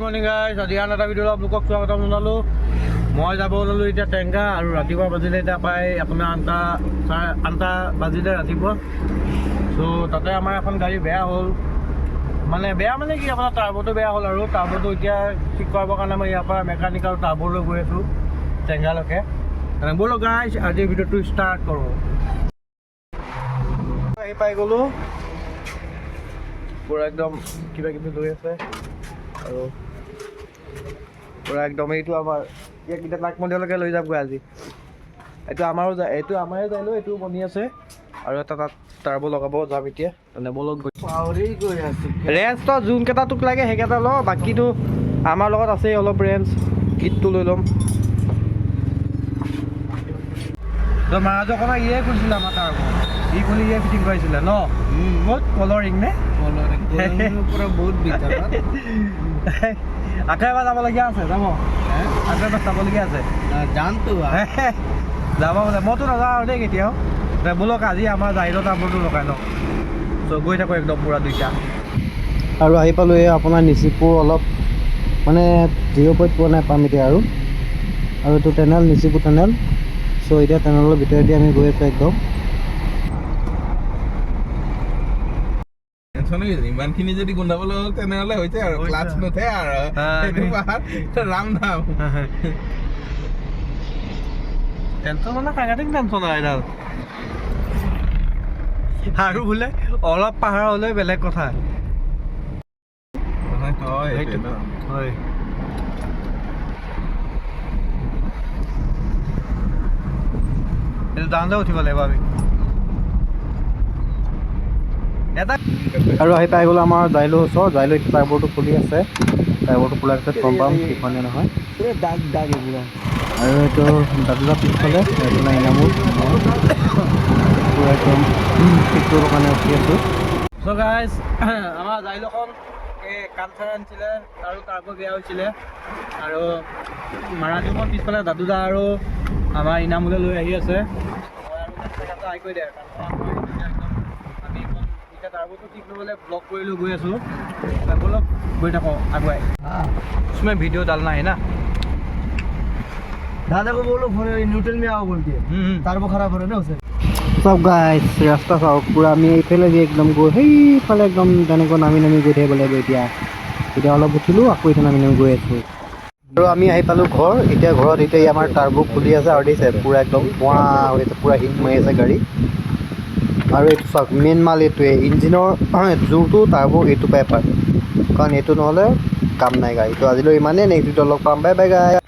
Morning guys, আজি আন এটা ভিডিঅ'ত আপোনালোকক স্বাগতম জনালোঁ। মই যাব ওলালোঁ এতিয়া টেংকা, আৰু ৰাতিপুৱা বাজিলে এতিয়া প্ৰায় আপোনাৰ 8টা বাজিলে ৰাতিপুৱা। চ' তাতে আমাৰ এখন গাড়ী বেয়া হ'ল, বেয়া কি আপোনাৰ টাৰ্বটো বেয়া হ'ল, আৰু টাৰ্বটো এতিয়া ঠিক কৰাবৰ কাৰণে মই ইয়াৰ পৰা মেকানিকেল টাৰ্বলৈ গৈ আছোঁ টেংকালৈকে। ব'লো গাইজ, আজি ভিডিঅ'টো ষ্টাৰ্ট কৰোঁ। আহি পাই গ'লোঁ, পূৰা একদম কিবা কিবি লৈ আছে, আৰু পূৰা একদম এইটো আমাৰ এতিয়া নাগ মন্দিৰলৈকে লৈ যামগৈ আজি। এইটো আমাৰে যাই লৈ এইটো বনি আছে, আৰু এটা তাত টাৰ্বো লগাব যাম এতিয়া। বলত গৈ আছো। ৰেঞ্জটো যোনকেইটা তোক লাগে সেইকেইটা ল, বাকীটো আমাৰ লগত আছেই অলপ ৰেঞ্জ, কিটটো লৈ ল'ম। তই মাৰাজৰ ইয়ে খুলিছিলে আমাৰ টাৰ্বো, ই খুলি ইয়ে ফিটিং কৰিছিলে ন? বহুত কলৰিং নে? পুৰা বহুত ভিতৰত আকৌ এবাৰ যাবলগীয়া আছে, যাব আকৌ এবাৰ চাবলগীয়া আছে, যামতো যাব বোলে। মইতো নাযাওঁ আৰু দেই কেতিয়াও। ব'লক আজি আমাৰ জাহিৰৰ টাৰ্বোটো লগাই লওঁ। চ' গৈ থাকোঁ একদম পূৰা দুইটা। আৰু আহি পালোঁ এই আপোনাৰ নিচিপুৰ অলপ 0 পোৱা নাই পাম এতিয়া, আৰু এইটো টানেল নিচিপুৰ টানেল। চ' এতিয়া টানেলৰ ভিতৰেদি আমি গৈ আছোঁ একদম। ইমানখিনি যদি গোন্ধাবলৈ হ'ল তেনেহ'লে হৈছে আৰু ক্লাছ নুঠে আৰু ৰাম নাম টেনশ্যন সাংঘাতিক টেনশ্যন আৰু এডাল। আৰু বোলে অলপ পাহাৰ হ'লে বেলেগ কথা। হয় এইটো ডাঙৰতে উঠিব লাগিব আমি। আৰু আহি পাই গ'লোঁ আমাৰ জাইলৰ ওচৰত। জাইলৰ টাৰ্বোটো খুলি আছে, টাৰ্বোটো খোলাৰ পিছত গম পাম ঠিকনে নহয়। দাগ এইবোৰ। আৰু এইটো দাদুলা পিছফালে আপোনাৰ ইনামুৰ পূৰা একদম ঠিক কৰিবৰ কাৰণে উঠি আছোঁ। চ' গাইজ, আমাৰ জাইলখন এই কাঞ্চাৰ আনিছিলে, আৰু টাৰ্বো বেয়া হৈছিলে, আৰু মাৰাজুখন পিছফালে দাদুদা আৰু আমাৰ ইনামুলে লৈ আহি আছে। আহি কৰি দে আমি এতিয়া টাৰ্বোটো ঠিক কৰিবলৈ ব্লক কৰিলোঁ, গৈ আছোঁ। ব'লক গৈ থাকোঁ আগুৱাই। उसमें वीडियो डालना है ना। दादा को बोलो न्यूट्रल में आओ बोल के, टार्बो खराब हो रहा है ना उसे। চব গাইজ, ৰাস্তা চাওক পূৰা আমি এইফালে যে একদম গৈ সেইফালে একদম তেনেকৈ নামি গৈ থাকিব লাগিব। এতিয়া অলপ উঠিলোঁ, আকৌ এতিয়া নামি গৈ আছোঁ। আৰু আমি আহি পালোঁ ঘৰ। এতিয়া ঘৰত আমাৰ টাৰ্বো খুলি আছে, আৰু দিছে পূৰা একদম ধোঁৱা হৈ আছে, পূৰা হিট মাৰি আছে গাড়ী। আৰু এইটো চাওক, মেইন মাল এইটোৱে, ইঞ্জিনৰ জোৰটো টাৰ্বো এইটো পাই পায়, কাৰণ এইটো নহ'লে কাম নাই গাড়ী। তো আজিলৈ ইমানেই, নেক্সট ভিডিঅ'ত লগ পাম, বাই বাই গাইজ।